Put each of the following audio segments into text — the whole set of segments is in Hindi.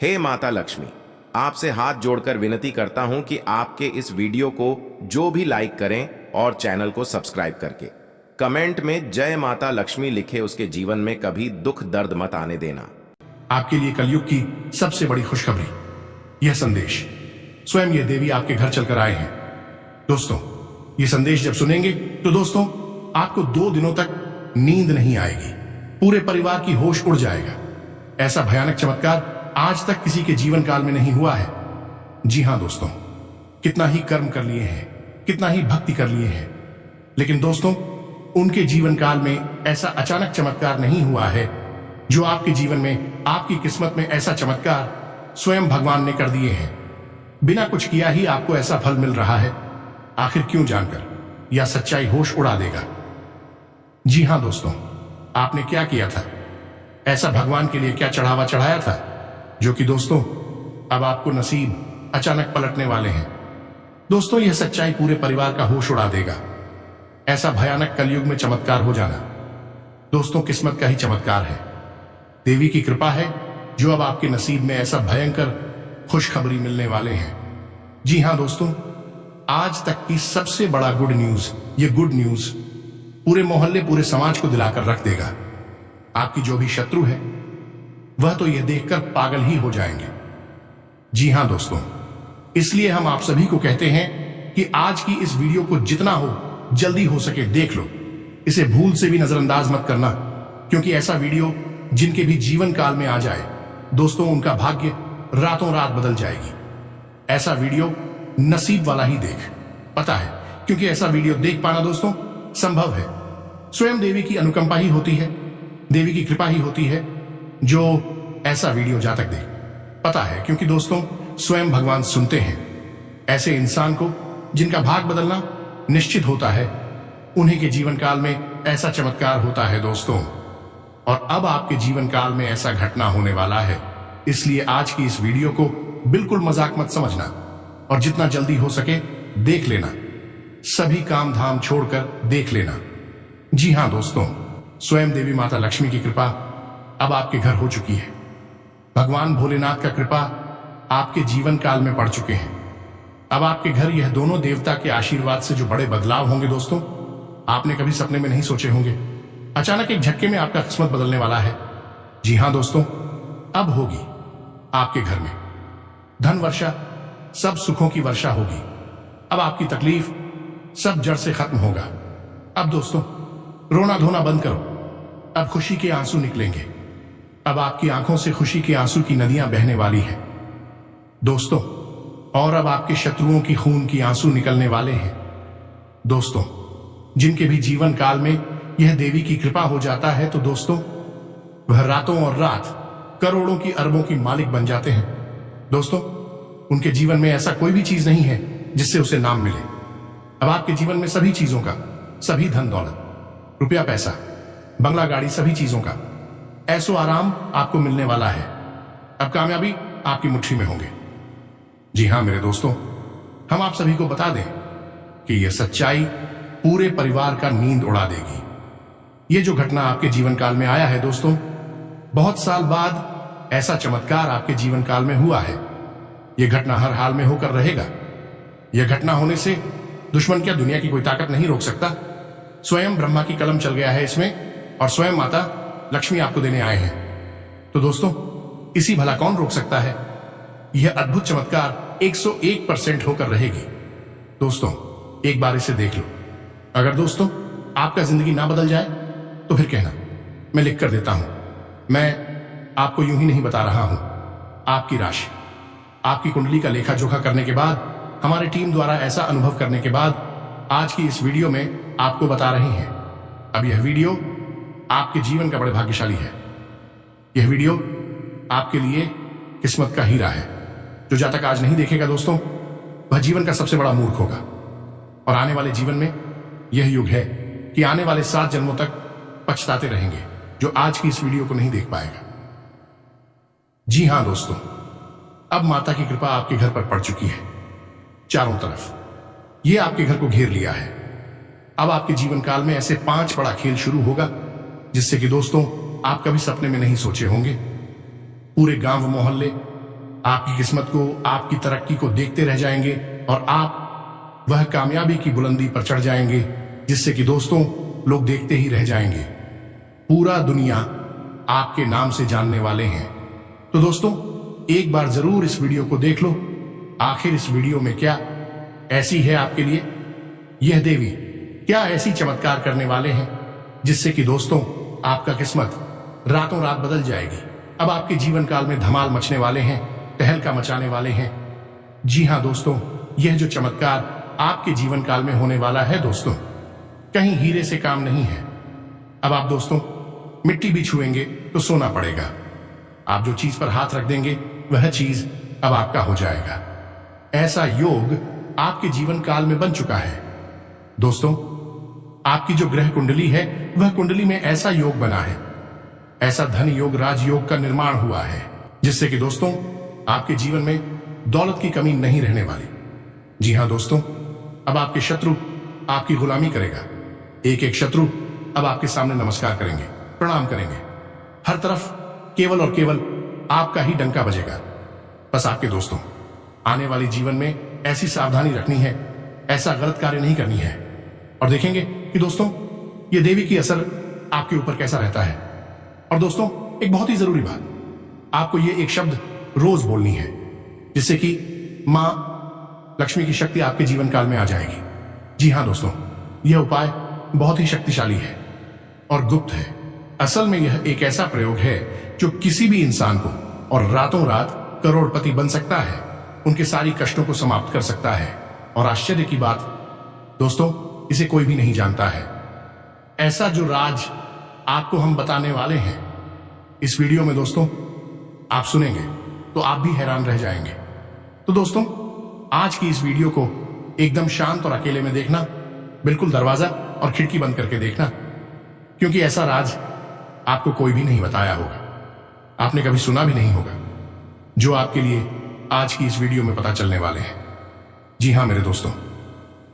हे माता लक्ष्मी, आपसे हाथ जोड़कर विनती करता हूं कि आपके इस वीडियो को जो भी लाइक करें और चैनल को सब्सक्राइब करके कमेंट में जय माता लक्ष्मी लिखे, उसके जीवन में कभी दुख दर्द मत आने देना। आपके लिए कलयुग की सबसे बड़ी खुशखबरी, यह संदेश स्वयं ये देवी आपके घर चलकर आए हैं। दोस्तों, ये संदेश जब सुनेंगे तो दोस्तों आपको 2 दिनों तक नींद नहीं आएगी, पूरे परिवार की होश उड़ जाएगा। ऐसा भयानक चमत्कार आज तक किसी के जीवन काल में नहीं हुआ है। जी हां दोस्तों, कितना ही कर्म कर लिए हैं, कितना ही भक्ति कर लिए हैं, लेकिन दोस्तों उनके जीवन काल में ऐसा अचानक चमत्कार नहीं हुआ है जो आपके जीवन में, आपकी किस्मत में ऐसा चमत्कार स्वयं भगवान ने कर दिए हैं। बिना कुछ किया ही आपको ऐसा फल मिल रहा है। आखिर क्यों जानकर यह सच्चाई होश उड़ा देगा। जी हां दोस्तों, आपने क्या किया था, ऐसा भगवान के लिए क्या चढ़ावा चढ़ाया था, जो कि दोस्तों अब आपको नसीब अचानक पलटने वाले हैं। दोस्तों यह सच्चाई पूरे परिवार का होश उड़ा देगा। ऐसा भयानक कलयुग में चमत्कार हो जाना दोस्तों किस्मत का ही चमत्कार है। देवी की कृपा है जो अब आपके नसीब में ऐसा भयंकर खुशखबरी मिलने वाले हैं। जी हां दोस्तों, आज तक की सबसे बड़ा गुड न्यूज, ये गुड न्यूज पूरे मोहल्ले, पूरे समाज को दिलाकर रख देगा। आपकी जो भी शत्रु है वह तो यह देखकर पागल ही हो जाएंगे। जी हां दोस्तों, इसलिए हम आप सभी को कहते हैं कि आज की इस वीडियो को जितना हो जल्दी हो सके देख लो। इसे भूल से भी नजरअंदाज मत करना, क्योंकि ऐसा वीडियो जिनके भी जीवन काल में आ जाए दोस्तों उनका भाग्य रातों रात बदल जाएगी। ऐसा वीडियो नसीब वाला ही देख, पता है, क्योंकि ऐसा वीडियो देख पाना दोस्तों संभव है। स्वयं देवी की अनुकंपा ही होती है, देवी की कृपा ही होती है जो ऐसा वीडियो जा तक देख, पता है, क्योंकि दोस्तों स्वयं भगवान सुनते हैं ऐसे इंसान को जिनका भाग बदलना निश्चित होता है। उन्हीं के जीवन काल में ऐसा चमत्कार होता है दोस्तों, और अब आपके जीवन काल में ऐसा घटना होने वाला है। इसलिए आज की इस वीडियो को बिल्कुल मजाक मत समझना और जितना जल्दी हो सके देख लेना, सभी काम धाम छोड़कर देख लेना। जी हां दोस्तों, स्वयं देवी माता लक्ष्मी की कृपा अब आपके घर हो चुकी है। भगवान भोलेनाथ का कृपा आपके जीवन काल में पड़ चुके हैं। अब आपके घर यह दोनों देवता के आशीर्वाद से जो बड़े बदलाव होंगे दोस्तों, आपने कभी सपने में नहीं सोचे होंगे। अचानक एक झटके में आपका किस्मत बदलने वाला है। जी हां दोस्तों, अब होगी आपके घर में धन वर्षा, सब सुखों की वर्षा होगी। अब आपकी तकलीफ सब जड़ से खत्म होगा। अब दोस्तों रोना धोना बंद करो, अब खुशी के आंसू निकलेंगे। अब आपकी आंखों से खुशी के आंसू की नदियां बहने वाली हैं दोस्तों, और अब आपके शत्रुओं की खून की आंसू निकलने वाले हैं दोस्तों। जिनके भी जीवन काल में यह देवी की कृपा हो जाता है तो दोस्तों वह रातों और रात करोड़ों की अरबों की मालिक बन जाते हैं दोस्तों। उनके जीवन में ऐसा कोई भी चीज नहीं है जिससे उसे नाम मिले। अब आपके जीवन में सभी चीजों का, सभी धन दौलत, रुपया पैसा, बंगला गाड़ी, सभी चीजों का ऐसो आराम आपको मिलने वाला है। अब कामयाबी आपकी मुट्ठी में होंगे। जी हां मेरे दोस्तों, हम आप सभी को बता दें कि यह सच्चाई पूरे परिवार का नींद उड़ा देगी। यह जो घटना आपके जीवन काल में आया है दोस्तों, बहुत साल बाद ऐसा चमत्कार आपके जीवन काल में हुआ है। यह घटना हर हाल में होकर रहेगा। यह घटना होने से दुश्मन क्या, दुनिया की कोई ताकत नहीं रोक सकता। स्वयं ब्रह्मा की कलम चल गया है इसमें, और स्वयं माता लक्ष्मी आपको देने आए हैं। तो दोस्तों इसी भला कौन रोक सकता है। यह अद्भुत चमत्कार 101% होकर रहेगी दोस्तों। एक बार इसे देख लो। अगर दोस्तों आपका जिंदगी ना बदल जाए तो फिर कहना, मैं लिख कर देता हूं। मैं आपको यूं ही नहीं बता रहा हूं, आपकी राशि, आपकी कुंडली का लेखा जोखा करने के बाद, हमारी टीम द्वारा ऐसा अनुभव करने के बाद आज की इस वीडियो में आपको बता रहे हैं। अब यह वीडियो आपके जीवन का बड़े भाग्यशाली है। यह वीडियो आपके लिए किस्मत का हीरा है। जो जब तक आज नहीं देखेगा दोस्तों, वह जीवन का सबसे बड़ा मूर्ख होगा। और आने वाले जीवन में यह युग है कि आने वाले 7 जन्मों तक पछताते रहेंगे जो आज की इस वीडियो को नहीं देख पाएगा। जी हां दोस्तों, अब माता की कृपा आपके घर पर पड़ चुकी है। चारों तरफ यह आपके घर को घेर लिया है। अब आपके जीवन काल में ऐसे 5 बड़ा खेल शुरू होगा जिससे कि दोस्तों आप कभी सपने में नहीं सोचे होंगे। पूरे गांव मोहल्ले, आपकी किस्मत को, आपकी तरक्की को देखते रह जाएंगे और आप वह कामयाबी की बुलंदी पर चढ़ जाएंगे जिससे कि दोस्तों लोग देखते ही रह जाएंगे। पूरा दुनिया आपके नाम से जानने वाले हैं। तो दोस्तों एक बार जरूर इस वीडियो को देख लो। आखिर इस वीडियो में क्या ऐसी है आपके लिए यह देवी, क्या ऐसी चमत्कार करने वाले हैं जिससे कि दोस्तों आपका किस्मत रातों रात बदल जाएगी। अब आपके जीवन काल में धमाल मचने वाले हैं, तहलका मचाने वाले हैं। जी हां दोस्तों, यह जो चमत्कार आपके जीवन काल में होने वाला है दोस्तों, कहीं हीरे से काम नहीं है। अब आप दोस्तों मिट्टी भी छुएंगे तो सोना पड़ेगा। आप जो चीज पर हाथ रख देंगे वह चीज अब आपका हो जाएगा। ऐसा योग आपके जीवन काल में बन चुका है। दोस्तों आपकी जो ग्रह कुंडली है वह कुंडली में ऐसा योग बना है, ऐसा धन योग, राजयोग का निर्माण हुआ है जिससे कि दोस्तों आपके जीवन में दौलत की कमी नहीं रहने वाली। जी हां दोस्तों, अब आपके शत्रु आपकी गुलामी करेगा। एक एक शत्रु अब आपके सामने नमस्कार करेंगे, प्रणाम करेंगे। हर तरफ केवल और केवल आपका ही डंका बजेगा। बस आपके दोस्तों आने वाले जीवन में ऐसी सावधानी रखनी है, ऐसा गलत कार्य नहीं करनी है। और देखेंगे कि दोस्तों ये देवी की असर आपके ऊपर कैसा रहता है। और दोस्तों एक बहुत ही जरूरी बात, आपको ये एक शब्द रोज बोलनी है जिससे कि मां लक्ष्मी की शक्ति आपके जीवन काल में आ जाएगी। जी हां दोस्तों, यह उपाय बहुत ही शक्तिशाली है और गुप्त है। असल में यह एक ऐसा प्रयोग है जो किसी भी इंसान को और रातों रात करोड़पति बन सकता है, उनके सारी कष्टों को समाप्त कर सकता है। और आश्चर्य की बात दोस्तों, इसे कोई भी नहीं जानता है। ऐसा जो राज आपको हम बताने वाले हैं इस वीडियो में दोस्तों, आप सुनेंगे तो आप भी हैरान रह जाएंगे। तो दोस्तों आज की इस वीडियो को एकदम शांत और अकेले में देखना, बिल्कुल दरवाजा और खिड़की बंद करके देखना, क्योंकि ऐसा राज आपको कोई भी नहीं बताया होगा, आपने कभी सुना भी नहीं होगा, जो आपके लिए आज की इस वीडियो में पता चलने वाले हैं। जी हां मेरे दोस्तों,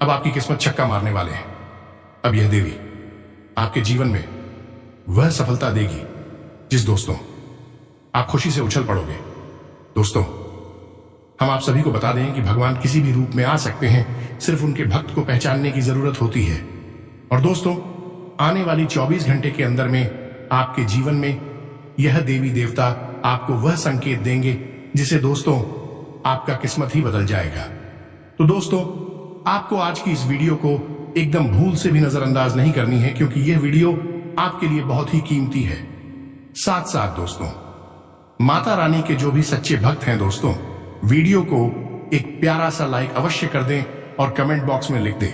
अब आपकी किस्मत छक्का मारने वाले हैं। अब यह देवी आपके जीवन में वह सफलता देगी जिस दोस्तों आप खुशी से उछल पड़ोगे। दोस्तों हम आप सभी को बता दें कि भगवान किसी भी रूप में आ सकते हैं, सिर्फ उनके भक्त को पहचानने की जरूरत होती है। और दोस्तों आने वाली 24 घंटे के अंदर में आपके जीवन में यह देवी देवता आपको वह संकेत देंगे जिसे दोस्तों आपका किस्मत ही बदल जाएगा। तो दोस्तों आपको आज की इस वीडियो को एकदम भूल से भी नजरअंदाज नहीं करनी है, क्योंकि यह वीडियो आपके लिए बहुत ही कीमती है। साथ साथ दोस्तों माता रानी के जो भी सच्चे भक्त हैं दोस्तों, वीडियो को एक प्यारा सा लाइक अवश्य कर दें और कमेंट बॉक्स में लिख दें,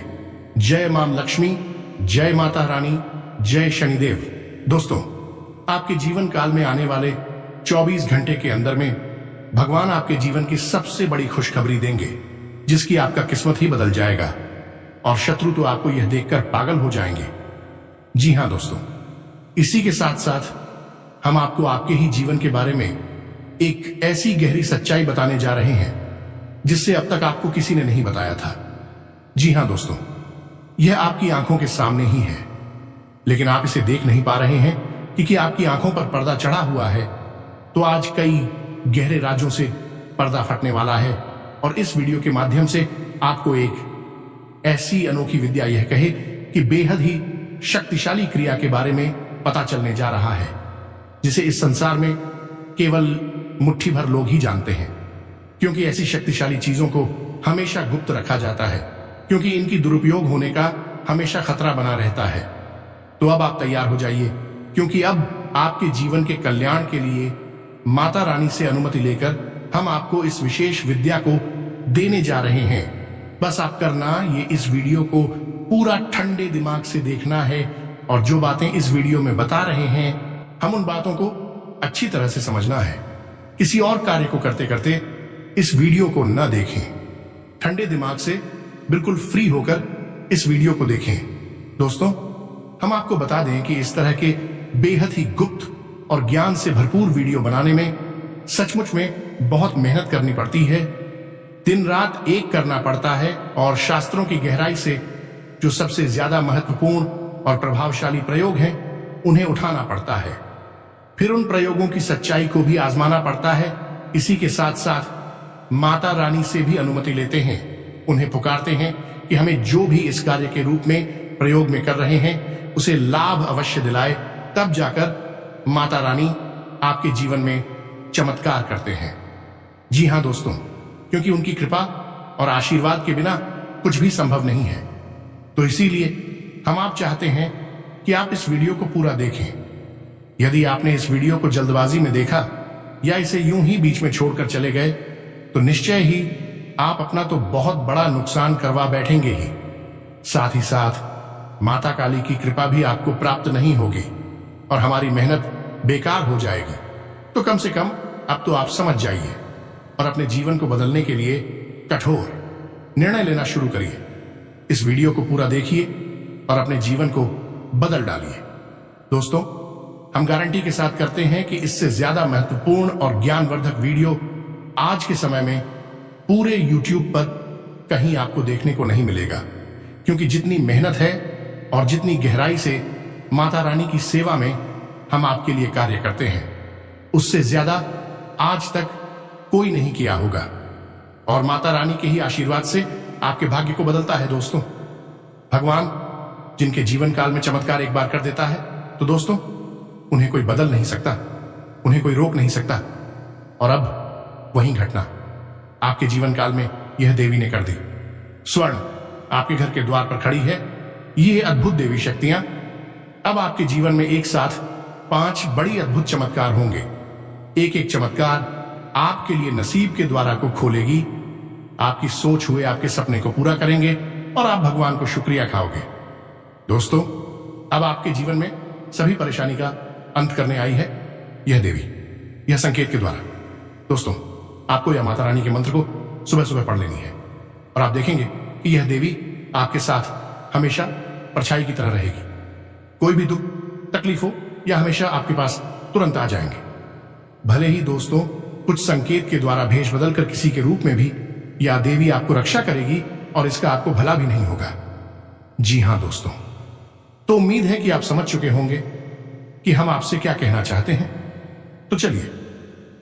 जय मां लक्ष्मी, जय माता रानी, जय शनिदेव। दोस्तों आपके जीवन काल में आने वाले 24 घंटे के अंदर में भगवान आपके जीवन की सबसे बड़ी खुशखबरी देंगे जिसकी आपका किस्मत ही बदल जाएगा और शत्रु तो आपको यह देखकर पागल हो जाएंगे। जी हां दोस्तों, इसी के साथ साथ हम आपको आपके ही जीवन के बारे में एक ऐसी गहरी सच्चाई बताने जा रहे हैं जिससे अब तक आपको किसी ने नहीं बताया था। जी हां दोस्तों, यह आपकी आंखों के सामने ही है, लेकिन आप इसे देख नहीं पा रहे हैं क्योंकि आपकी आंखों पर पर्दा चढ़ा हुआ है। तो आज कई गहरे राजों से पर्दा फटने वाला है और इस वीडियो के माध्यम से आपको एक ऐसी अनोखी विद्या यह कहे कि बेहद ही शक्तिशाली क्रिया के बारे में पता चलने जा रहा है, जिसे इस संसार में केवल मुट्ठी भर लोग ही जानते हैं, क्योंकि ऐसी शक्तिशाली चीजों को हमेशा गुप्त रखा जाता है, क्योंकि इनकी दुरुपयोग होने का हमेशा खतरा बना रहता है। तो अब आप तैयार हो जाइए, क्योंकि अब आपके जीवन के कल्याण के लिए माता रानी से अनुमति लेकर हम आपको इस विशेष विद्या को देने जा रहे हैं। बस आप करना ये इस वीडियो को पूरा ठंडे दिमाग से देखना है और जो बातें इस वीडियो में बता रहे हैं हम उन बातों को अच्छी तरह से समझना है। किसी और कार्य को करते करते इस वीडियो को न देखें, ठंडे दिमाग से बिल्कुल फ्री होकर इस वीडियो को देखें। दोस्तों हम आपको बता दें कि इस तरह के बेहद ही गुप्त और ज्ञान से भरपूर वीडियो बनाने में सचमुच में बहुत मेहनत करनी पड़ती है, दिन रात एक करना पड़ता है और शास्त्रों की गहराई से जो सबसे ज्यादा महत्वपूर्ण और प्रभावशाली प्रयोग हैं उन्हें उठाना पड़ता है। फिर उन प्रयोगों की सच्चाई को भी आजमाना पड़ता है इसी के साथ साथ माता रानी से भी अनुमति लेते हैं, उन्हें पुकारते हैं कि हमें जो भी इस कार्य के रूप में प्रयोग में कर रहे हैं उसे लाभ अवश्य दिलाए, तब जाकर माता रानी आपके जीवन में चमत्कार करते हैं। जी हां दोस्तों, क्योंकि उनकी कृपा और आशीर्वाद के बिना कुछ भी संभव नहीं है। तो इसीलिए हम आप चाहते हैं कि आप इस वीडियो को पूरा देखें। यदि आपने इस वीडियो को जल्दबाजी में देखा या इसे यूं ही बीच में छोड़कर चले गए तो निश्चय ही आप अपना तो बहुत बड़ा नुकसान करवा बैठेंगे ही, साथ ही साथ माता काली की कृपा भी आपको प्राप्त नहीं होगी और हमारी मेहनत बेकार हो जाएगी। तो कम से कम अब तो आप समझ जाइए और अपने जीवन को बदलने के लिए कठोर निर्णय लेना शुरू करिए। इस वीडियो को पूरा देखिए और अपने जीवन को बदल डालिए। दोस्तों, हम गारंटी के साथ करते हैं कि इससे ज्यादा महत्वपूर्ण और ज्ञानवर्धक वीडियो आज के समय में पूरे YouTube पर कहीं आपको देखने को नहीं मिलेगा, क्योंकि जितनी मेहनत है और जितनी गहराई से माता रानी की सेवा में हम आपके लिए कार्य करते हैं, उससे ज्यादा आज तक कोई नहीं किया होगा। और माता रानी के ही आशीर्वाद से आपके भाग्य को बदलता है। दोस्तों, भगवान जिनके जीवन काल में चमत्कार एक बार कर देता है तो दोस्तों उन्हें कोई बदल नहीं सकता, उन्हें कोई रोक नहीं सकता। और अब वही घटना आपके जीवन काल में यह देवी ने कर दी। स्वर्ण आपके घर के द्वार पर खड़ी है। ये अद्भुत देवी शक्तियां अब आपके जीवन में एक साथ 5 बड़ी अद्भुत चमत्कार होंगे। एक एक चमत्कार आपके लिए नसीब के द्वारा को खोलेगी, आपकी सोच हुए आपके सपने को पूरा करेंगे और आप भगवान को शुक्रिया खाओगे। दोस्तों, अब आपके जीवन में सभी परेशानी का अंत करने आई है यह देवी, यह संकेत के द्वारा। दोस्तों, आपको यह माता रानी के मंत्र को सुबह सुबह पढ़ लेनी है और आप देखेंगे कि यह देवी आपके साथ हमेशा परछाई की तरह रहेगी। कोई भी दुख तकलीफ हो या हमेशा आपके पास तुरंत आ जाएंगे। भले ही दोस्तों कुछ संकेत के द्वारा भेष बदलकर किसी के रूप में भी यह देवी आपको रक्षा करेगी और इसका आपको भला भी नहीं होगा। जी हां दोस्तों, तो उम्मीद है कि आप समझ चुके होंगे कि हम आपसे क्या कहना चाहते हैं। तो चलिए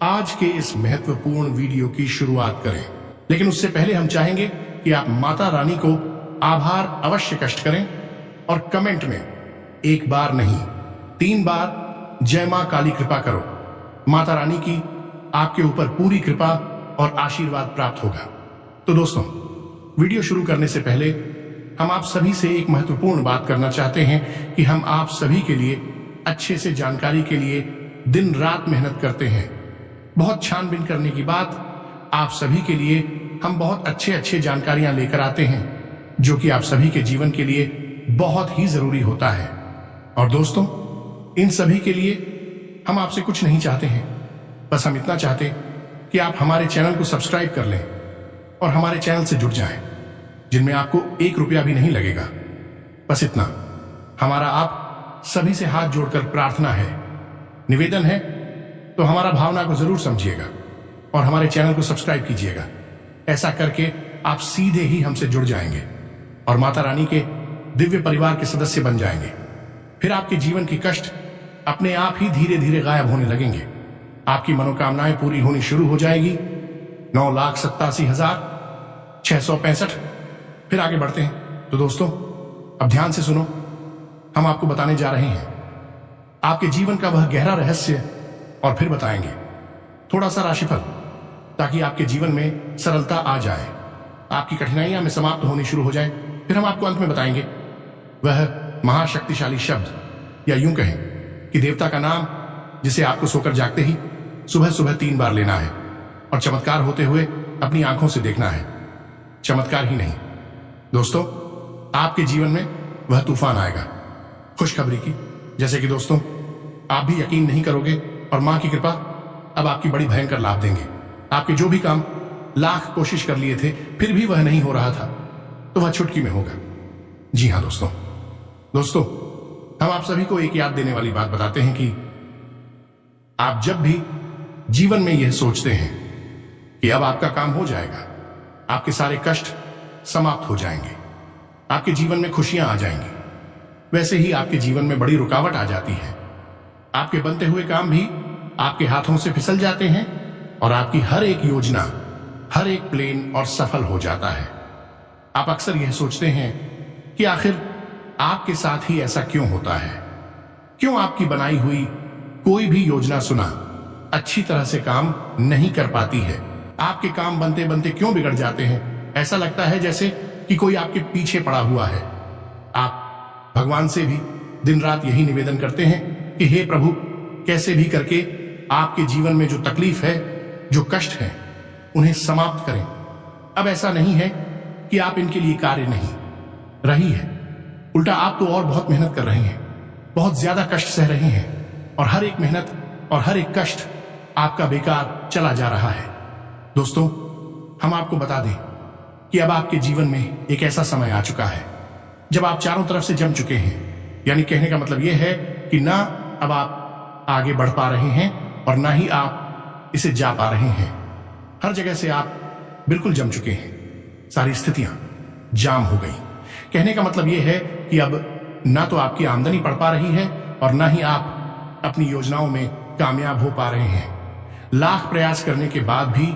आज के इस महत्वपूर्ण वीडियो की शुरुआत करें, लेकिन उससे पहले हम चाहेंगे कि आप माता रानी को आभार अवश्य कष्ट करें और कमेंट में 1 बार नहीं 3 बार जय मां काली कृपा करो। माता रानी की आपके ऊपर पूरी कृपा और आशीर्वाद प्राप्त होगा। तो दोस्तों, वीडियो शुरू करने से पहले हम आप सभी से एक महत्वपूर्ण बात करना चाहते हैं कि हम आप सभी के लिए अच्छे से जानकारी के लिए दिन रात मेहनत करते हैं। बहुत छानबीन करने की बात आप सभी के लिए हम बहुत अच्छे जानकारियां लेकर आते हैं, जो कि आप सभी के जीवन के लिए बहुत ही जरूरी होता है। और दोस्तों, इन सभी के लिए हम आपसे कुछ नहीं चाहते हैं, बस हम इतना चाहते कि आप हमारे चैनल को सब्सक्राइब कर लें और हमारे चैनल से जुड़ जाएं, जिनमें आपको 1 रुपया भी नहीं लगेगा। बस इतना हमारा आप सभी से हाथ जोड़कर प्रार्थना है, निवेदन है। तो हमारा भावना को जरूर समझिएगा और हमारे चैनल को सब्सक्राइब कीजिएगा। ऐसा करके आप सीधे ही हमसे जुड़ जाएंगे और माता रानी के दिव्य परिवार के सदस्य बन जाएंगे। फिर आपके जीवन की कष्ट अपने आप ही धीरे धीरे गायब होने लगेंगे। आपकी मनोकामनाएं पूरी होनी शुरू हो जाएगी। 9,87,665। फिर आगे बढ़ते हैं। तो दोस्तों, अब ध्यान से सुनो, हम आपको बताने जा रहे हैं आपके जीवन का वह गहरा रहस्य और फिर बताएंगे थोड़ा सा राशिफल, ताकि आपके जीवन में सरलता आ जाए, आपकी कठिनाइयां में समाप्त होनी शुरू हो जाए। फिर हम आपको अंत में बताएंगे वह महाशक्तिशाली शब्द, या यूं कहें कि देवता का नाम, जिसे आपको सोकर जागते ही सुबह सुबह 3 बार लेना है और चमत्कार होते हुए अपनी आंखों से देखना है। चमत्कार ही नहीं दोस्तों, आपके जीवन में वह तूफान आएगा खुशखबरी की। जैसे कि दोस्तों, आप भी यकीन नहीं करोगे और मां की कृपा अब आपकी बड़ी भयंकर लाभ देंगे। आपके जो भी काम लाख कोशिश कर लिए थे फिर भी वह नहीं हो रहा था, तो वह चुटकी में होगा। जी हां दोस्तों, हम आप सभी को एक याद देने वाली बात बताते हैं कि आप जब भी जीवन में यह सोचते हैं कि अब आपका काम हो जाएगा, आपके सारे कष्ट समाप्त हो जाएंगे, आपके जीवन में खुशियां आ जाएंगी, वैसे ही आपके जीवन में बड़ी रुकावट आ जाती है। आपके बनते हुए काम भी आपके हाथों से फिसल जाते हैं और आपकी हर एक योजना, हर एक प्लान और सफल हो जाता है। आप अक्सर यह सोचते हैं कि आखिर आपके साथ ही ऐसा क्यों होता है? क्यों आपकी बनाई हुई कोई भी योजना सुना अच्छी तरह से काम नहीं कर पाती है? आपके काम बनते बनते क्यों बिगड़ जाते हैं? ऐसा लगता है जैसे कि कोई आपके पीछे पड़ा हुआ है। आप भगवान से भी दिन रात यही निवेदन करते हैं कि हे प्रभु, कैसे भी करके आपके जीवन में जो तकलीफ है, जो कष्ट है, उन्हें समाप्त करें। अब ऐसा नहीं है कि आप इनके लिए कार्य नहीं रही है, उल्टा आप तो और बहुत मेहनत कर रहे हैं, बहुत ज्यादा कष्ट सह रहे हैं और हर एक मेहनत और हर एक कष्ट आपका बेकार चला जा रहा है। दोस्तों, हम आपको बता दें कि अब आपके जीवन में एक ऐसा समय आ चुका है जब आप चारों तरफ से जम चुके हैं। यानी कहने का मतलब यह है कि ना अब आप आगे बढ़ पा रहे हैं और ना ही आप इसे जा पा रहे हैं। हर जगह से आप बिल्कुल जम चुके हैं, सारी स्थितियां जाम हो गई। कहने का मतलब यह है कि अब ना तो आपकी आमदनी बढ़ पा रही है और ना ही आप अपनी योजनाओं में कामयाब हो पा रहे हैं। लाख प्रयास करने के बाद भी,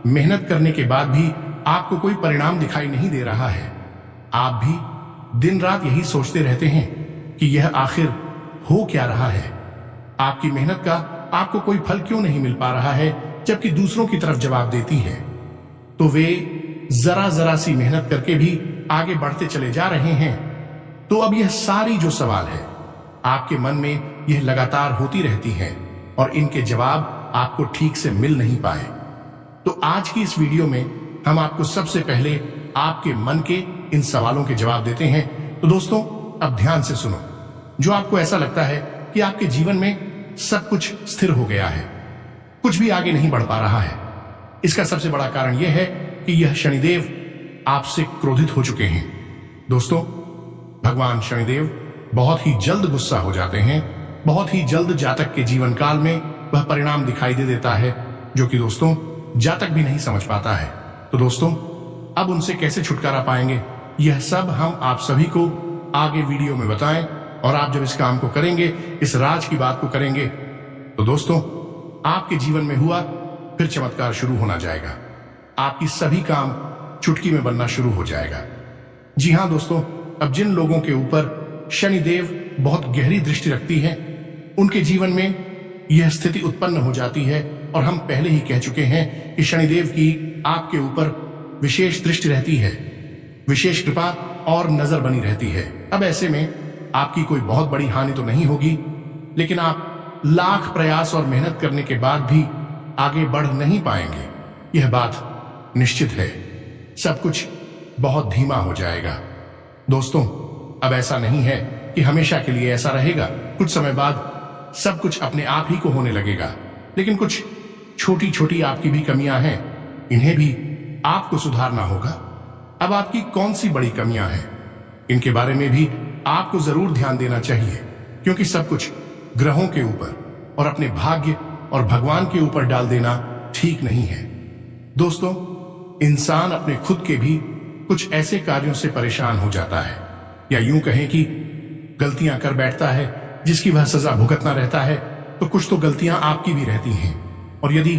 मेहनत करने के बाद भी आपको कोई परिणाम दिखाई नहीं दे रहा है। आप भी दिन रात यही सोचते रहते हैं कि यह आखिर हो क्या रहा है? आपकी मेहनत का आपको कोई फल क्यों नहीं मिल पा रहा है, जबकि दूसरों की तरफ जवाब देती है तो वे जरा जरा सी मेहनत करके भी आगे बढ़ते चले जा रहे हैं। तो अब यह सारी जो सवाल है आपके मन में, यह लगातार होती रहती है और इनके जवाब आपको ठीक से मिल नहीं पाए। तो आज की इस वीडियो में हम आपको सबसे पहले आपके मन के इन सवालों के जवाब देते हैं। तो दोस्तों, अब ध्यान से सुनो। जो आपको ऐसा लगता है कि आपके जीवन में सब कुछ स्थिर हो गया है, कुछ भी आगे नहीं बढ़ पा रहा है, इसका सबसे बड़ा कारण यह है कि यह शनिदेव आपसे क्रोधित हो चुके हैं। दोस्तों, भगवान शनिदेव बहुत ही जल्द गुस्सा हो जाते हैं। बहुत ही जल्द जातक के जीवन काल में वह परिणाम दिखाई दे देता है जो कि दोस्तों जातक भी नहीं समझ पाता है। तो दोस्तों, अब उनसे कैसे छुटकारा पाएंगे, यह सब हम आप सभी को आगे वीडियो में बताएं। और आप जब इस काम को करेंगे, इस राज की बात को करेंगे, तो दोस्तों आपके जीवन में हुआ फिर चमत्कार शुरू होना जाएगा। आपकी सभी काम चुटकी में बनना शुरू हो जाएगा। जी हां दोस्तों, अब जिन लोगों के ऊपर शनिदेव बहुत गहरी दृष्टि रखती है, उनके जीवन में यह स्थिति उत्पन्न हो जाती है। और हम पहले ही कह चुके हैं कि शनिदेव की आपके ऊपर विशेष दृष्टि रहती है, विशेष कृपा और नजर बनी रहती है। अब ऐसे में आपकी कोई बहुत बड़ी हानि तो नहीं होगी, लेकिन आप लाख प्रयास और मेहनत करने के बाद भी आगे बढ़ नहीं पाएंगे, यह बात निश्चित है। सब कुछ बहुत धीमा हो जाएगा। दोस्तों, अब ऐसा नहीं है कि हमेशा के लिए ऐसा रहेगा। कुछ समय बाद सब कुछ अपने आप ही को होने लगेगा, लेकिन कुछ छोटी छोटी आपकी भी कमियां हैं, इन्हें भी आपको सुधारना होगा। अब आपकी कौन सी बड़ी कमियां हैं, इनके बारे में भी आपको जरूर ध्यान देना चाहिए, क्योंकि सब कुछ ग्रहों के ऊपर और अपने भाग्य और भगवान के ऊपर डाल देना ठीक नहीं है। दोस्तों, इंसान अपने खुद के भी कुछ ऐसे कार्यों से परेशान हो जाता है, या यूं कहें कि गलतियां कर बैठता है जिसकी वह सजा भुगतना रहता है। तो कुछ तो गलतियां आपकी भी रहती हैं, और यदि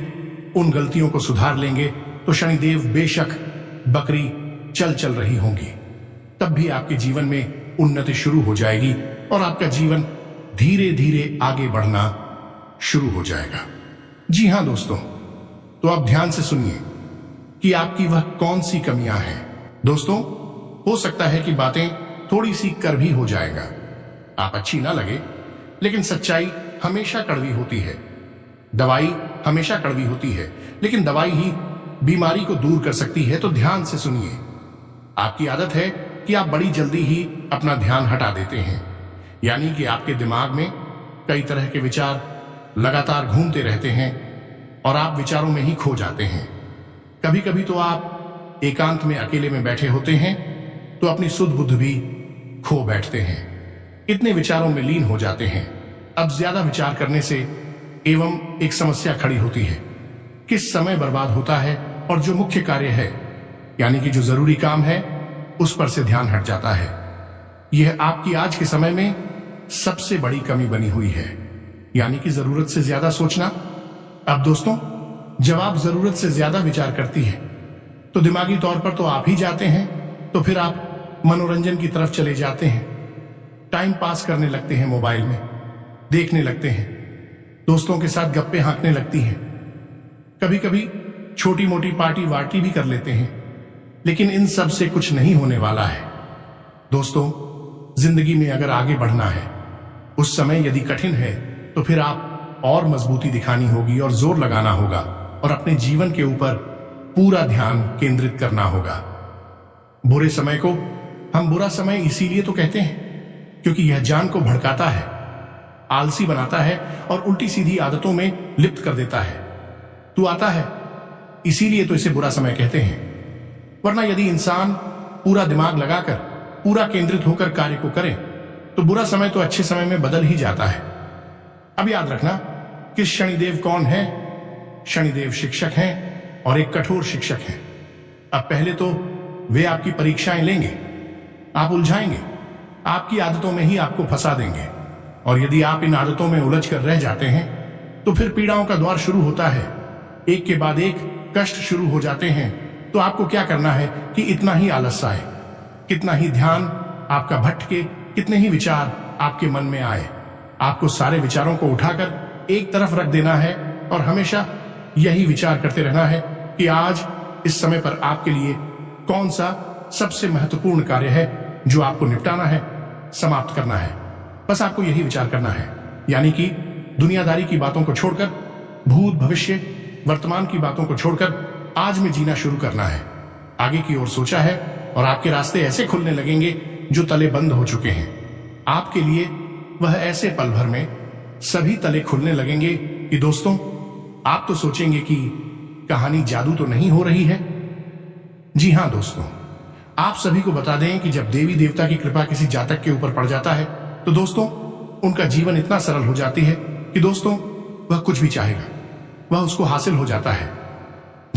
उन गलतियों को सुधार लेंगे तो शनिदेव बेशक बकरी चल रही होंगी, तब भी आपके जीवन में उन्नति शुरू हो जाएगी और आपका जीवन धीरे धीरे आगे बढ़ना शुरू हो जाएगा। जी हां दोस्तों, तो आप ध्यान से सुनिए कि आपकी वह कौन सी कमियां हैं। दोस्तों, हो सकता है कि बातें थोड़ी सी कर भी हो जाएगा, आप अच्छी ना लगे, लेकिन सच्चाई हमेशा कड़वी होती है। दवाई हमेशा कड़वी होती है, लेकिन दवाई ही बीमारी को दूर कर सकती है। तो ध्यान से सुनिए। आपकी आदत है कि आप बड़ी जल्दी ही अपना ध्यान हटा देते हैं, यानी कि आपके दिमाग में कई तरह के विचार लगातार घूमते रहते हैं और आप विचारों में ही खो जाते हैं। कभी कभी तो आप एकांत में अकेले में बैठे होते हैं तो अपनी सुध बुद्ध भी खो बैठते हैं, इतने विचारों में लीन हो जाते हैं। अब ज्यादा विचार करने से एवं एक समस्या खड़ी होती है, किस समय बर्बाद होता है और जो मुख्य कार्य है, यानी कि जो जरूरी काम है, उस पर से ध्यान हट जाता है। यह आपकी आज के समय में सबसे बड़ी कमी बनी हुई है, यानी कि जरूरत से ज्यादा सोचना। अब दोस्तों, जब आप जरूरत से ज्यादा विचार करती है तो दिमागी तौर पर तो आप ही जाते हैं, तो फिर आप मनोरंजन की तरफ चले जाते हैं, टाइम पास करने लगते हैं, मोबाइल में देखने लगते हैं, दोस्तों के साथ गप्पे हाँकने लगती हैं, कभी कभी छोटी मोटी पार्टी वार्टी भी कर लेते हैं। लेकिन इन सब से कुछ नहीं होने वाला है दोस्तों। जिंदगी में अगर आगे बढ़ना है, उस समय यदि कठिन है, तो फिर आप और मजबूती दिखानी होगी और जोर लगाना होगा और अपने जीवन के ऊपर पूरा ध्यान केंद्रित करना होगा। बुरे समय को हम बुरा समय इसीलिए तो कहते हैं क्योंकि यह जान को भड़काता है, आलसी बनाता है और उल्टी सीधी आदतों में लिप्त कर देता है। तू आता है, इसीलिए तो इसे बुरा समय कहते हैं। वरना यदि इंसान पूरा दिमाग लगाकर पूरा केंद्रित होकर कार्य को करे तो बुरा समय तो अच्छे समय में बदल ही जाता है। अब याद रखना कि शनिदेव कौन है। शनिदेव शिक्षक हैं और एक कठोर शिक्षक हैं। अब पहले तो वे आपकी परीक्षाएं लेंगे, आप उलझाएंगे, आपकी आदतों में ही आपको फंसा देंगे। और यदि आप इन आदतों में उलझ कर रह जाते हैं तो फिर पीड़ाओं का द्वार शुरू होता है, एक के बाद एक कष्ट शुरू हो जाते हैं। तो आपको क्या करना है कि इतना ही आलस आए, कितना ही ध्यान आपका भटके, कितने ही विचार आपके मन में आए, आपको सारे विचारों को उठाकर एक तरफ रख देना है और हमेशा यही विचार करते रहना है कि आज इस समय पर आपके लिए कौन सा सबसे महत्वपूर्ण कार्य है जो आपको निपटाना है, समाप्त करना है। बस आपको यही विचार करना है, यानी कि दुनियादारी की बातों को छोड़कर, भूत भविष्य वर्तमान की बातों को छोड़कर आज में जीना शुरू करना है। आगे की ओर सोचा है और आपके रास्ते ऐसे खुलने लगेंगे जो तले बंद हो चुके हैं। आपके लिए वह ऐसे पल भर में सभी तले खुलने लगेंगे कि दोस्तों आप तो सोचेंगे कि कहानी जादू तो नहीं हो रही है। जी हां दोस्तों, आप सभी को बता दें कि जब देवी देवता की कृपा किसी जातक के ऊपर पड़ जाता है तो दोस्तों उनका जीवन इतना सरल हो जाती है कि दोस्तों वह कुछ भी चाहेगा वह उसको हासिल हो जाता है।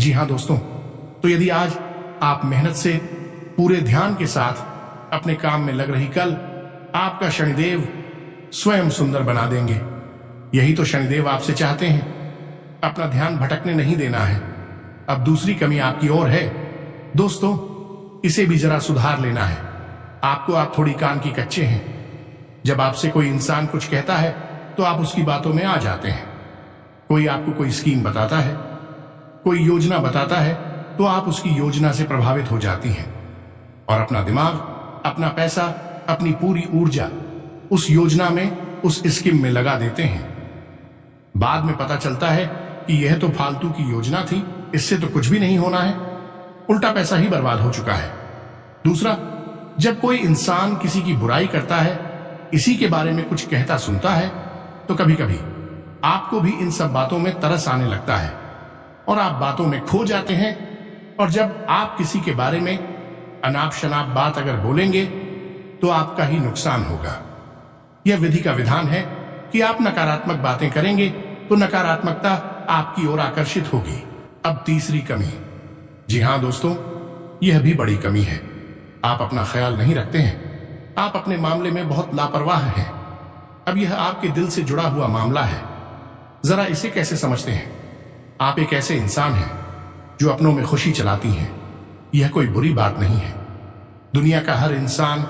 जी हां दोस्तों, तो यदि आज आप मेहनत से पूरे ध्यान के साथ अपने काम में लग रही, कल आपका शनिदेव स्वयं सुंदर बना देंगे। यही तो शनिदेव आपसे चाहते हैं, अपना ध्यान भटकने नहीं देना है। अब दूसरी कमी आपकी और है दोस्तों, इसे भी जरा सुधार लेना है आपको। आप थोड़ी कान की कच्चे हैं। जब आपसे कोई इंसान कुछ कहता है तो आप उसकी बातों में आ जाते हैं। कोई आपको कोई स्कीम बताता है, कोई योजना बताता है तो आप उसकी योजना से प्रभावित हो जाती हैं और अपना दिमाग, अपना पैसा, अपनी पूरी ऊर्जा उस योजना में, उस स्कीम में लगा देते हैं। बाद में पता चलता है कि यह तो फालतू की योजना थी, इससे तो कुछ भी नहीं होना है, उल्टा पैसा ही बर्बाद हो चुका है। दूसरा, जब कोई इंसान किसी की बुराई करता है, इसी के बारे में कुछ कहता सुनता है, तो कभी कभी आपको भी इन सब बातों में तरस आने लगता है और आप बातों में खो जाते हैं। और जब आप किसी के बारे में अनाप शनाप बात अगर बोलेंगे तो आपका ही नुकसान होगा। यह विधि का विधान है कि आप नकारात्मक बातें करेंगे तो नकारात्मकता आपकी ओर आकर्षित होगी। अब तीसरी कमी, जी हां दोस्तों, यह भी बड़ी कमी है। आप अपना ख्याल नहीं रखते हैं, आप अपने मामले में बहुत लापरवाह हैं। अब यह आपके दिल से जुड़ा हुआ मामला है। जरा इसे कैसे समझते हैं? आप एक ऐसे इंसान हैं जो अपनों में खुशी चलाती हैं। यह कोई बुरी बात नहीं है। दुनिया का हर इंसान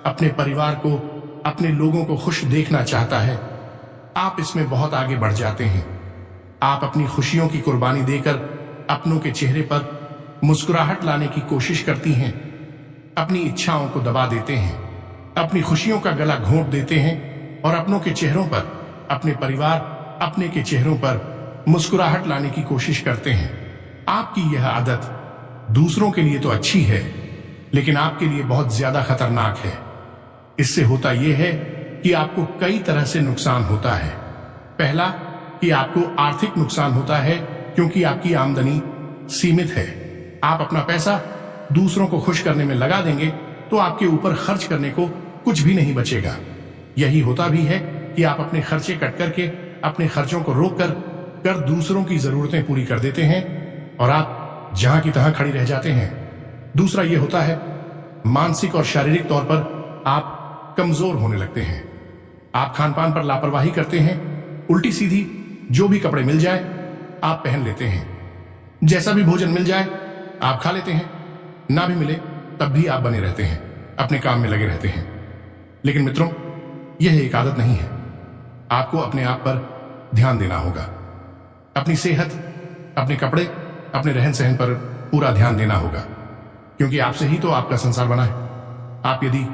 अपने परिवार को, अपने लोगों को खुश देखना चाहता है। आप इसमें बहुत आगे बढ़ जाते हैं। आप अपनी खुशियों की कुर्बानी देकर अपनों के चेहरे पर मुस्कुराहट लाने की कोशिश करती हैं, अपनी इच्छाओं को दबा देते हैं, अपनी खुशियों का गला घोंट देते हैं और अपनों के चेहरों पर, अपने परिवार, अपने के चेहरों पर मुस्कुराहट लाने की कोशिश करते हैं। आपकी यह आदत दूसरों के लिए तो अच्छी है, लेकिन आपके लिए बहुत ज्यादा खतरनाक है। इससे होता यह है कि आपको कई तरह से नुकसान होता है। पहला, कि आपको आर्थिक नुकसान होता है क्योंकि आपकी आमदनी सीमित है। आप अपना पैसा दूसरों को खुश करने में लगा देंगे तो आपके ऊपर खर्च करने को कुछ भी नहीं बचेगा। यही होता भी है कि आप अपने खर्चे कट करके, अपने खर्चों को रोक कर दूसरों की जरूरतें पूरी कर देते हैं और आप जहां की तहां खड़ी रह जाते हैं। दूसरा यह होता है, मानसिक और शारीरिक तौर पर आप कमजोर होने लगते हैं। आप खान पान पर लापरवाही करते हैं, उल्टी सीधी जो भी कपड़े मिल जाए आप पहन लेते हैं। जैसा भी भोजन मिल जाए आप खा लेते हैं, ना भी मिले तब भी आप बने रहते हैं, अपने काम में लगे रहते हैं। लेकिन मित्रों, यह एक आदत नहीं है। आपको अपने आप पर ध्यान देना होगा। अपनी सेहत, अपने कपड़े, अपने रहन सहन पर पूरा ध्यान देना होगा, क्योंकि आपसे ही तो आपका संसार बना है। आप यदि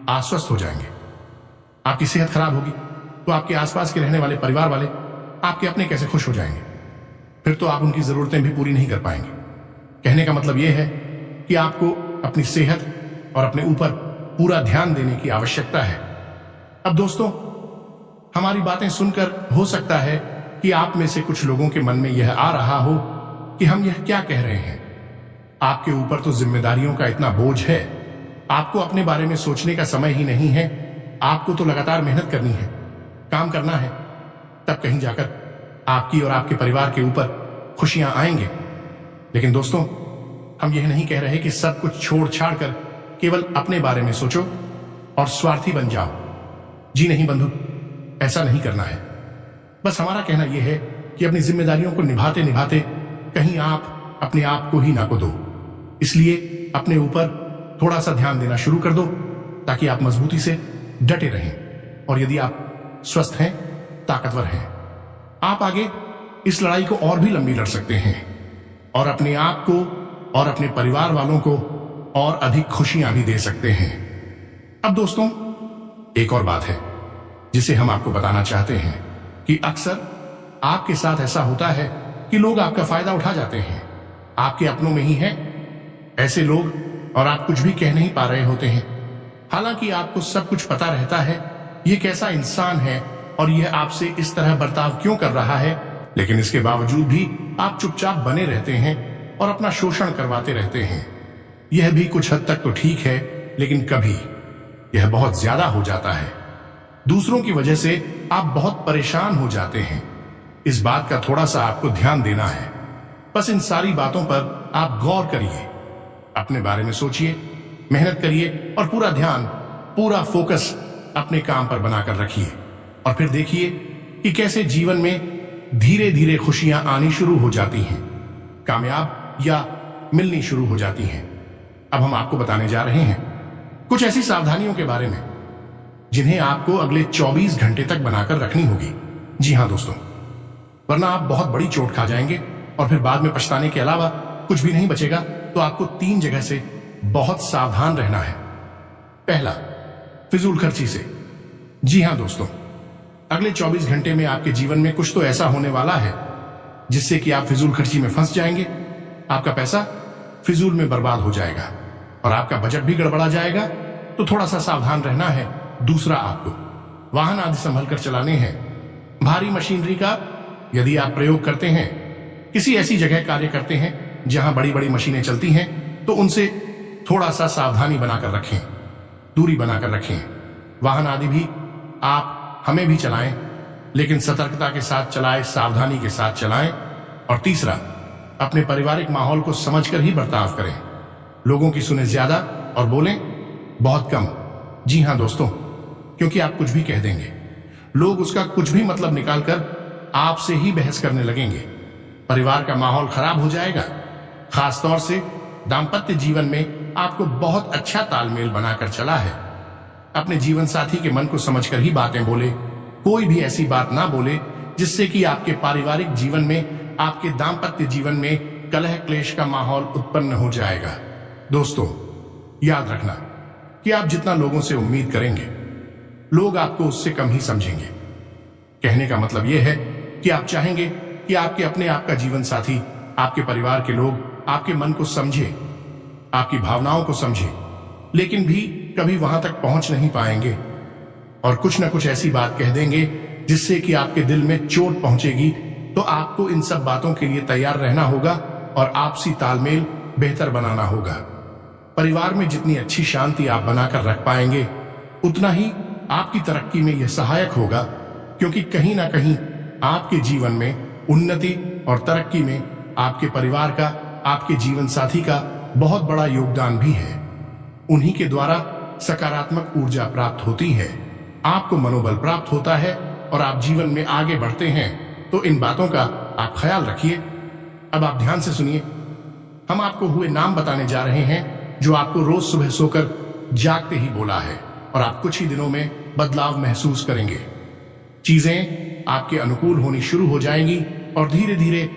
अस्वस्थ हो जाएंगे, आपकी सेहत खराब होगी, तो आपके आसपास के रहने वाले परिवार वाले आपके अपने कैसे खुश हो जाएंगे? फिर तो आप उनकी जरूरतें भी पूरी नहीं कर पाएंगे। कहने का मतलब यह है कि आपको अपनी सेहत और अपने ऊपर पूरा ध्यान देने की आवश्यकता है। अब दोस्तों, हमारी बातें सुनकर हो सकता है कि आप में से कुछ लोगों के मन में यह आ रहा हो कि हम यह क्या कह रहे हैं। आपके ऊपर तो जिम्मेदारियों का इतना बोझ है, आपको अपने बारे में सोचने का समय ही नहीं है। आपको तो लगातार मेहनत करनी है, काम करना है, तब कहीं जाकर आपकी और आपके परिवार के ऊपर खुशियां आएंगे। लेकिन दोस्तों, हम यह नहीं कह रहे कि सब कुछ छोड़ छाड़ कर केवल अपने बारे में सोचो और स्वार्थी बन जाओ। जी नहीं बंधु, ऐसा नहीं करना है। बस हमारा कहना यह है कि अपनी जिम्मेदारियों को निभाते निभाते कहीं आप अपने आप को ही ना को दो। इसलिए अपने ऊपर थोड़ा सा ध्यान देना शुरू कर दो, ताकि आप मजबूती से डटे रहें। और यदि आप स्वस्थ हैं, ताकतवर हैं, आप आगे इस लड़ाई को और भी लंबी लड़ सकते हैं और अपने आप को और अपने परिवार वालों को और अधिक खुशियां भी दे सकते हैं। अब दोस्तों, एक और बात है जिसे हम आपको बताना चाहते हैं कि अक्सर आपके साथ ऐसा होता है कि लोग आपका फायदा उठा जाते हैं। आपके अपनों में ही हैं ऐसे लोग, और आप कुछ भी कह नहीं पा रहे होते हैं। हालांकि आपको सब कुछ पता रहता है ये कैसा इंसान है और यह आपसे इस तरह बर्ताव क्यों कर रहा है, लेकिन इसके बावजूद भी आप चुपचाप बने रहते हैं और अपना शोषण करवाते रहते हैं। यह भी कुछ हद तक तो ठीक है, लेकिन कभी यह बहुत ज्यादा हो जाता है। दूसरों की वजह से आप बहुत परेशान हो जाते हैं। इस बात का थोड़ा सा आपको ध्यान देना है। बस इन सारी बातों पर आप गौर करिए, अपने बारे में सोचिए, मेहनत करिए और पूरा ध्यान, पूरा फोकस अपने काम पर बनाकर रखिए। और फिर देखिए कि कैसे जीवन में धीरे धीरे खुशियां आनी शुरू हो जाती हैं, कामयाब या मिलनी शुरू हो जाती हैं। अब हम आपको बताने जा रहे हैं कुछ ऐसी सावधानियों के बारे में जिन्हें आपको अगले 24 घंटे तक बनाकर रखनी होगी। जी हां दोस्तों, वरना आप बहुत बड़ी चोट खा जाएंगे और फिर बाद में पछताने के अलावा कुछ भी नहीं बचेगा। तो आपको 3 जगह से बहुत सावधान रहना है। पहला, फिजूल खर्ची से। जी हां दोस्तों, अगले 24 घंटे में आपके जीवन में कुछ तो ऐसा होने वाला है जिससे कि आप फिजूल खर्ची में फंस जाएंगे। आपका पैसा फिजूल में बर्बाद हो जाएगा और आपका बजट भी गड़बड़ा जाएगा। तो थोड़ा सा सावधान रहना है। दूसरा, आपको वाहन आदि संभल कर चलाने हैं। भारी मशीनरी का यदि आप प्रयोग करते हैं, किसी ऐसी जगह कार्य करते हैं जहां बड़ी बड़ी मशीनें चलती हैं, तो उनसे थोड़ा सा सावधानी बनाकर रखें, दूरी बनाकर रखें। वाहन आदि भी आप हमें भी चलाएं, लेकिन सतर्कता के साथ चलाएं, सावधानी के साथ चलाएं। और तीसरा, अपने पारिवारिक माहौल को समझकर ही बर्ताव करें। लोगों की सुने ज्यादा और बोलें बहुत कम। जी हां दोस्तों, क्योंकि आप कुछ भी कह देंगे, लोग उसका कुछ भी मतलब निकालकर आपसे ही बहस करने लगेंगे। परिवार का माहौल खराब हो जाएगा। खासतौर से दाम्पत्य जीवन में आपको बहुत अच्छा तालमेल बनाकर चला है। अपने जीवन साथी के मन को समझकर ही बातें बोले। कोई भी ऐसी बात ना बोले जिससे कि आपके पारिवारिक जीवन में, आपके दाम्पत्य जीवन में कलह क्लेश का माहौल उत्पन्न हो जाएगा। दोस्तों, याद रखना कि आप जितना लोगों से उम्मीद करेंगे, लोग आपको उससे कम ही समझेंगे। कहने का मतलब यह है कि आप चाहेंगे कि आपके अपने आप का जीवन साथी, आपके परिवार के लोग आपके मन को समझे, आपकी भावनाओं को समझे, लेकिन भी कभी वहां तक पहुंच नहीं पाएंगे और कुछ ना कुछ ऐसी बात कह देंगे जिससे कि आपके दिल में चोट पहुंचेगी। तो आपको इन सब बातों के लिए तैयार रहना होगा और आपसी तालमेल बेहतर बनाना होगा। परिवार में जितनी अच्छी शांति आप बनाकर रख पाएंगे, उतना ही आपकी तरक्की में यह सहायक होगा, क्योंकि कहीं ना कहीं आपके जीवन में उन्नति और तरक्की में आपके परिवार का, आपके जीवन साथी का बहुत बड़ा योगदान भी है। उन्हीं के द्वारा सकारात्मक ऊर्जा प्राप्त होती है, आपको मनोबल प्राप्त होता है और आप जीवन में आगे बढ़ते हैं। तो इन बातों का आप ख्याल रखिए अब आप ध्यान से सुनिए। हम आपको हुए नाम बताने जा रहे हैं जो आपको रोज सुबह सोकर जागते ही बोला है, और आप कुछ ही दिनों में बदलाव महसूस करेंगे। चीजें आपके अनुकूल होनी शुरू हो जाएंगी और धीरे धीरे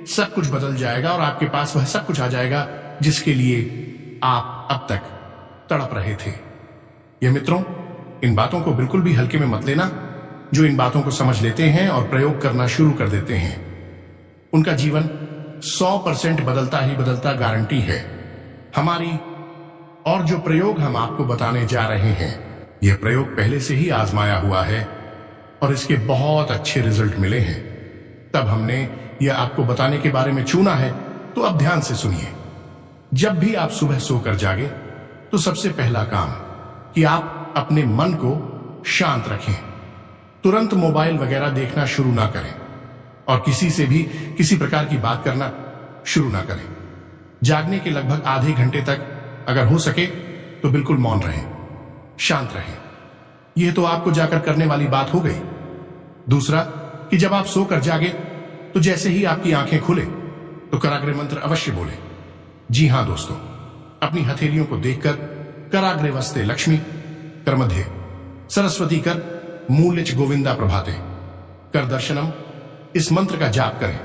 सब कुछ बदल जाएगा और आपके पास वह सब कुछ आ जाएगा जिसके लिए आप अब तक तड़प रहे थे। ये मित्रों, इन बातों को बिल्कुल भी हल्के में मत लेना। जो इन बातों को समझ लेते हैं और प्रयोग करना शुरू कर देते हैं, उनका जीवन 100% बदलता ही बदलता गारंटी है हमारी। और जो प्रयोग हम आपको बताने जा रहे हैं, यह प्रयोग पहले से ही आजमाया हुआ है और इसके बहुत अच्छे रिजल्ट मिले हैं। तब हमने यह आपको बताने के बारे में चुना है। तो अब ध्यान से सुनिए। जब भी आप सुबह सोकर जागे तो सबसे पहला काम कि आप अपने मन को शांत रखें। तुरंत मोबाइल वगैरह देखना शुरू ना करें और किसी से भी किसी प्रकार की बात करना शुरू ना करें। जागने के लगभग आधे घंटे तक अगर हो सके तो बिल्कुल मौन रहें, शांत रहें। यह तो आपको जाकर करने वाली बात हो गई। दूसरा कि जब आप सोकर जागे तो जैसे ही आपकी आंखें खुले तो कराग्रे मंत्र अवश्य बोले। जी हां दोस्तों, अपनी हथेलियों को देखकर कराग्रे वस्ते लक्ष्मी, कर मध्य सरस्वती कर, मूलिच गोविंदा प्रभाते कर दर्शनम, इस मंत्र का जाप करें।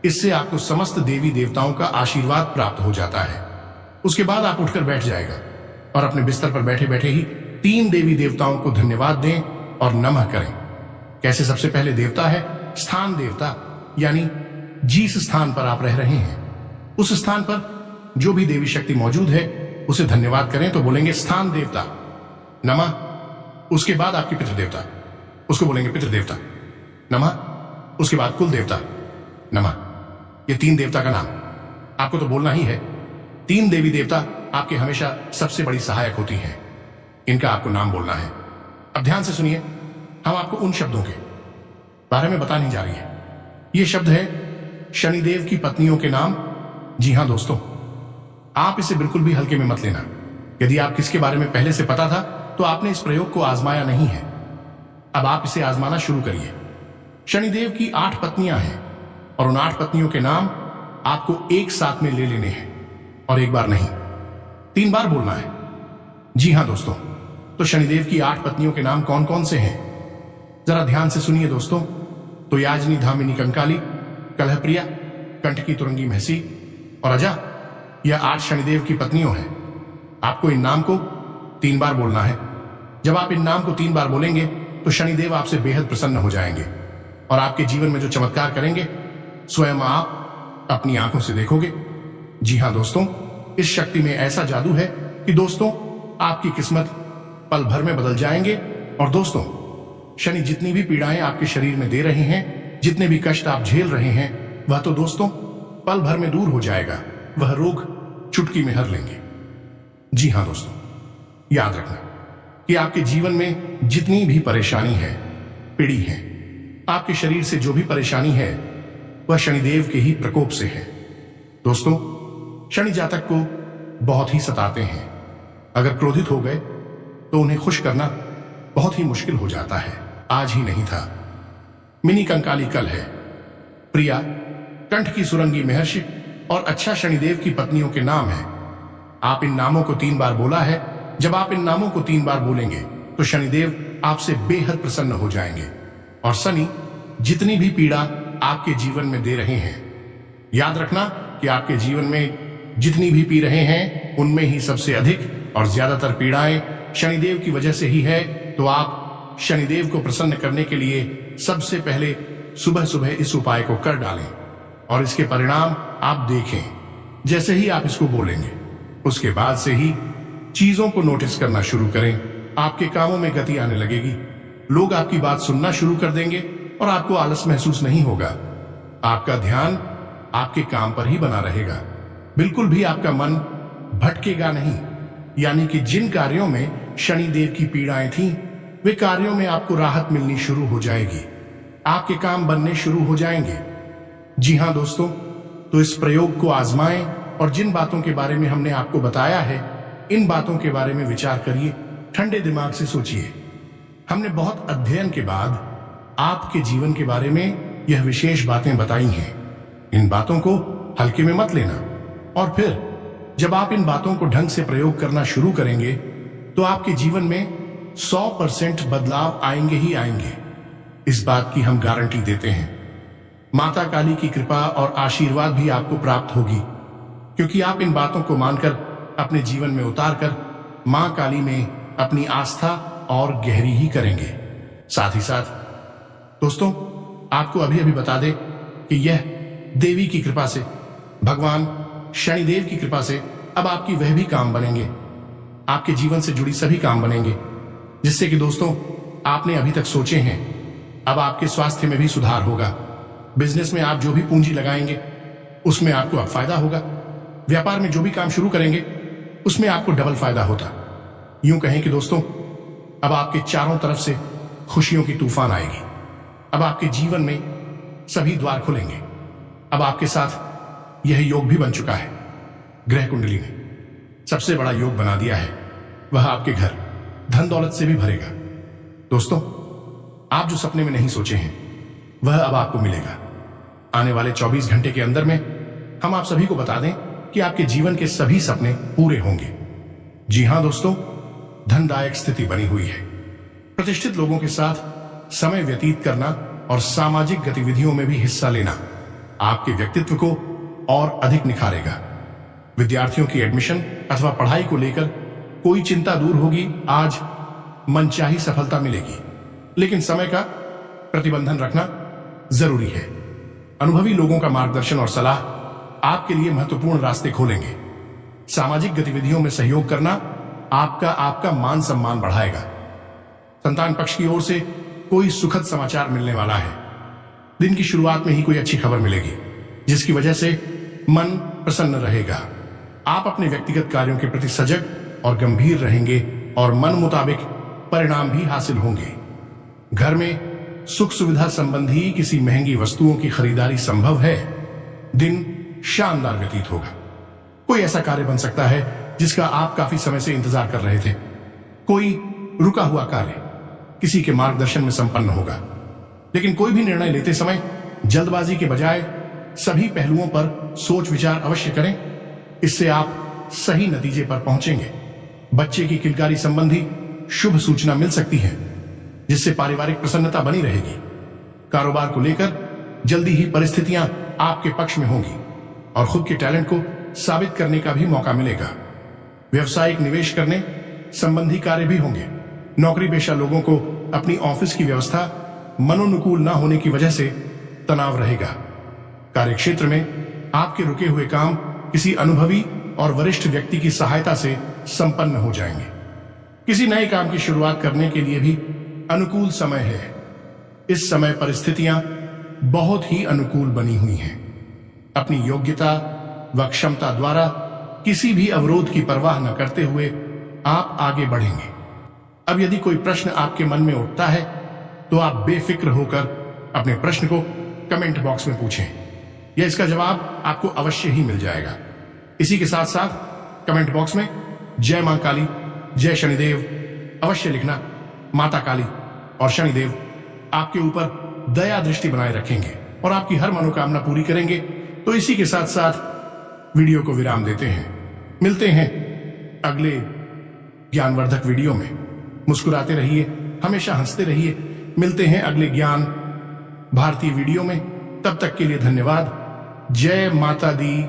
इससे आपको समस्त देवी देवताओं का आशीर्वाद प्राप्त हो जाता है। उसके बाद आप उठकर बैठ जाएगा और अपने बिस्तर पर बैठे बैठे ही 3 देवी देवताओं को धन्यवाद दें और नमः करें। कैसे? सबसे पहले देवता है स्थान देवता, यानी जिस स्थान पर आप रह रहे हैं उस स्थान पर जो भी देवी शक्ति मौजूद है उसे धन्यवाद करें। तो बोलेंगे स्थान देवता नमः। उसके बाद आपके पितृ देवता, उसको बोलेंगे पितृ देवता नमः। उसके बाद कुल देवता नमः। ये 3 देवता का नाम आपको तो बोलना ही है। 3 देवी देवता आपके हमेशा सबसे बड़ी सहायक होती हैं। इनका आपको नाम बोलना है। अब ध्यान से सुनिए, हम आपको उन शब्दों के बारे में बताने जा रही है। ये शब्द है शनिदेव की पत्नियों के नाम। जी हां दोस्तों, आप इसे बिल्कुल भी हल्के में मत लेना। यदि आप किसके बारे में पहले से पता था तो आपने इस प्रयोग को आजमाया नहीं है। अब आप इसे आजमाना शुरू करिए। शनिदेव की 8 पत्नियां हैं और उन 8 पत्नियों के नाम आपको एक साथ में ले लेने हैं और एक बार नहीं, 3 बार बोलना है। जी हां दोस्तों, तो शनिदेव की 8 पत्नियों के नाम कौन कौन से हैं? जरा ध्यान से सुनिए दोस्तों। तो याजनी, धामिनी, कंकाली, कलहप्रिया, कंठकी, तुरंगी, महसी और अजा, यह 8 शनिदेव की पत्नियों हैं। आपको इन नाम को 3 बार बोलना है। जब आप इन नाम को 3 बार बोलेंगे तो शनिदेव आपसे बेहद प्रसन्न हो जाएंगे और आपके जीवन में जो चमत्कार करेंगे स्वयं आप अपनी आंखों से देखोगे। जी हां दोस्तों, इस शक्ति में ऐसा जादू है कि दोस्तों आपकी किस्मत पल भर में बदल जाएंगे। और दोस्तों, शनि जितनी भी पीड़ाएं आपके शरीर में दे रहे हैं, जितने भी कष्ट आप झेल रहे हैं, वह तो दोस्तों पल भर में दूर हो जाएगा। वह रोग चुटकी में हर लेंगे। जी हां दोस्तों, याद रखना कि आपके जीवन में जितनी भी परेशानी है, पीड़ी है, आपके शरीर से जो भी परेशानी है, वह शनिदेव के ही प्रकोप से है। दोस्तों, शनि जातक को बहुत ही सताते हैं। अगर क्रोधित हो गए तो उन्हें खुश करना बहुत ही मुश्किल हो जाता है। आज ही नहीं था, मिनी कंकाली कल है, प्रिया, कंठ की सुरंगी महर्षि और अच्छा शनिदेव की पत्नियों के नाम है। आप इन नामों को 3 बार बोला है। जब आप इन नामों को 3 बार बोलेंगे तो शनिदेव आपसे बेहद प्रसन्न हो जाएंगे और शनि जितनी भी पीड़ा आपके जीवन में दे रहे हैं, याद रखना कि आपके जीवन में जितनी भी पी रहे हैं उनमें ही सबसे अधिक और ज्यादातर पीड़ाएं शनिदेव की वजह से ही है। तो आप शनिदेव को प्रसन्न करने के लिए सबसे पहले सुबह सुबह इस उपाय को कर डालें और इसके परिणाम आप देखें। जैसे ही आप इसको बोलेंगे उसके बाद से ही चीजों को नोटिस करना शुरू करें। आपके कामों में गति आने लगेगी। लोग आपकी बात सुनना शुरू कर देंगे और आपको आलस महसूस नहीं होगा। आपका ध्यान आपके काम पर ही बना रहेगा। बिल्कुल भी आपका मन भटकेगा नहीं। यानी कि जिन कार्यों में शनिदेव की पीड़ाएं थीं, वे कार्यों में आपको राहत मिलनी शुरू हो जाएगी। आपके काम बनने शुरू हो जाएंगे। जी हां दोस्तों, तो इस प्रयोग को आजमाएं और जिन बातों के बारे में हमने आपको बताया है, इन बातों के बारे में विचार करिए। ठंडे दिमाग से सोचिए। हमने बहुत अध्ययन के बाद आपके जीवन के बारे में यह विशेष बातें बताई हैं। इन बातों को हल्के में मत लेना। और फिर जब आप इन बातों को ढंग से प्रयोग करना शुरू करेंगे तो आपके जीवन में 100% बदलाव आएंगे ही आएंगे। इस बात की हम गारंटी देते हैं। माता काली की कृपा और आशीर्वाद भी आपको प्राप्त होगी, क्योंकि आप इन बातों को मानकर अपने जीवन में उतारकर मां काली में अपनी आस्था और गहरी ही करेंगे। साथ ही साथ दोस्तों, आपको अभी अभी बता दें कि यह देवी की कृपा से, भगवान शनिदेव की कृपा से अब आपकी वह भी काम बनेंगे, आपके जीवन से जुड़ी सभी काम बनेंगे जिससे कि दोस्तों आपने अभी तक सोचे हैं। अब आपके स्वास्थ्य में भी सुधार होगा। बिजनेस में आप जो भी पूंजी लगाएंगे उसमें आपको अब फायदा होगा। व्यापार में जो भी काम शुरू करेंगे उसमें आपको डबल फायदा होता। यूं कहें कि दोस्तों, अब आपके चारों तरफ से खुशियों की तूफान आएगी। अब आपके जीवन में सभी द्वार खुलेंगे। अब आपके साथ यह योग भी बन चुका है। ग्रह कुंडली ने सबसे बड़ा योग बना दिया है, वह आपके घर धन दौलत से भी भरेगा। दोस्तों, आप जो सपने में नहीं सोचे हैं वह अब आपको मिलेगा। आने वाले 24 घंटे के अंदर में हम आप सभी को बता दें कि आपके जीवन के सभी सपने पूरे होंगे। जी हां दोस्तों, धनदायक स्थिति बनी हुई है। प्रतिष्ठित लोगों के साथ समय व्यतीत करना और सामाजिक गतिविधियों में भी हिस्सा लेना आपके व्यक्तित्व को और अधिक निखारेगा। विद्यार्थियों की एडमिशन अथवा पढ़ाई को लेकर कोई चिंता दूर होगी। आज मनचाही सफलता मिलेगी, लेकिन समय का प्रतिबंधन रखना जरूरी है। अनुभवी लोगों का मार्गदर्शन और सलाह आपके लिए महत्वपूर्ण रास्ते खोलेंगे। सामाजिक गतिविधियों में सहयोग करना आपका मान सम्मान बढ़ाएगा। संतान पक्ष की ओर से कोई सुखद समाचार मिलने वाला है। दिन की शुरुआत में ही कोई अच्छी खबर मिलेगी जिसकी वजह से मन प्रसन्न रहेगा। आप अपने व्यक्तिगत कार्यों के प्रति सजग और गंभीर रहेंगे और मन मुताबिक परिणाम भी हासिल होंगे। घर में सुख सुविधा संबंधी किसी महंगी वस्तुओं की खरीदारी संभव है। दिन शानदार व्यतीत होगा। कोई ऐसा कार्य बन सकता है जिसका आप काफी समय से इंतजार कर रहे थे। कोई रुका हुआ कार्य किसी के मार्गदर्शन में संपन्न होगा। लेकिन कोई भी निर्णय लेते समय जल्दबाजी के बजाय सभी पहलुओं पर सोच विचार अवश्य करें। इससे आप सही नतीजे पर पहुंचेंगे। बच्चे की किलकारी संबंधी शुभ सूचना मिल सकती है जिससे पारिवारिक प्रसन्नता बनी रहेगी। कारोबार को लेकर जल्दी ही परिस्थितियां आपके पक्ष में होंगी और खुद के टैलेंट को साबित करने का भी मौका मिलेगा। व्यवसायिक निवेश करने संबंधी कार्य भी होंगे। नौकरी पेशा लोगों को अपनी ऑफिस की व्यवस्था मनोनुकूल न होने की वजह से तनाव रहेगा। कार्यक्षेत्र में आपके रुके हुए काम किसी अनुभवी और वरिष्ठ व्यक्ति की सहायता से संपन्न हो जाएंगे। किसी नए काम की शुरुआत करने के लिए भी अनुकूल समय है। इस समय परिस्थितियां बहुत ही अनुकूल बनी हुई हैं। अपनी योग्यता व क्षमता द्वारा किसी भी अवरोध की परवाह न करते हुए आप आगे बढ़ेंगे। अब यदि कोई प्रश्न आपके मन में उठता है तो आप बेफिक्र होकर अपने प्रश्न को कमेंट बॉक्स में पूछें। या इसका जवाब आपको अवश्य ही मिल जाएगा। इसी के साथ साथ कमेंट बॉक्स में जय मां काली, जय शनिदेव अवश्य लिखना। माता काली और शनिदेव आपके ऊपर दया दृष्टि बनाए रखेंगे और आपकी हर मनोकामना पूरी करेंगे। तो इसी के साथ साथ वीडियो को विराम देते हैं। मिलते हैं अगले ज्ञानवर्धक वीडियो में। मुस्कुराते रहिए, हमेशा हंसते रहिए। मिलते हैं अगले ज्ञान भारतीय वीडियो में। तब तक के लिए धन्यवाद। जय माता दी।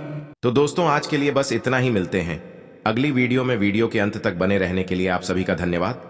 तो दोस्तों, आज के लिए बस इतना ही। मिलते हैं अगली वीडियो में। वीडियो के अंत तक बने रहने के लिए आप सभी का धन्यवाद।